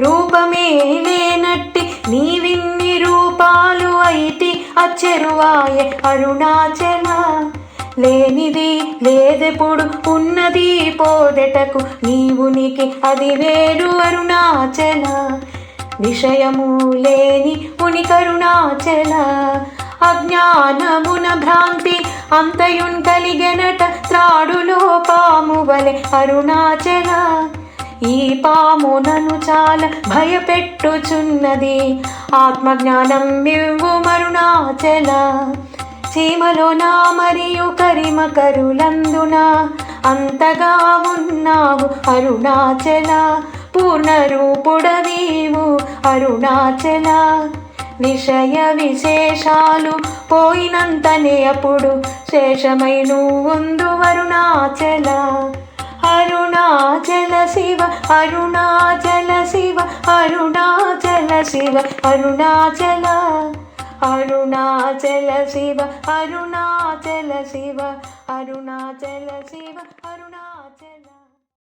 రూపమే లేనట్టి నీవిన్ని రూపాలు అయితి అచ్చెరువాయే అరుణాచల. లేనిది లేదెప్పుడు ఉన్నది పోదెటకు నీవునికి అది వేరు అరుణాచల. విషయము లేని ఉనికరుణాచల. అజ్ఞానమున భ్రాంతి అంతయున్ కలిగెనట త్రాడులో పాము వలె అరుణాచల. ఈ పాము నన్ను చాలా భయపెట్టుచున్నది ఆత్మజ్ఞానం ఇవ్వు అరుణాచల. చీమలో నా మరియు కరిమకరులందున అంతగా ఉన్నావు అరుణాచల. పూర్ణరూపుడవీవు అరుణాచల. విషయ విశేషాలు పోయినంతనే అప్పుడు శేషమై నువ్వుందు అరుణాచల. అరుణాచల శివ అరుణాచల శివ అరుణాచల శివ అరుణాచల. అరుణాచల శివ అరుణాచల శివ అరుణాచల శివ అరుణాచల.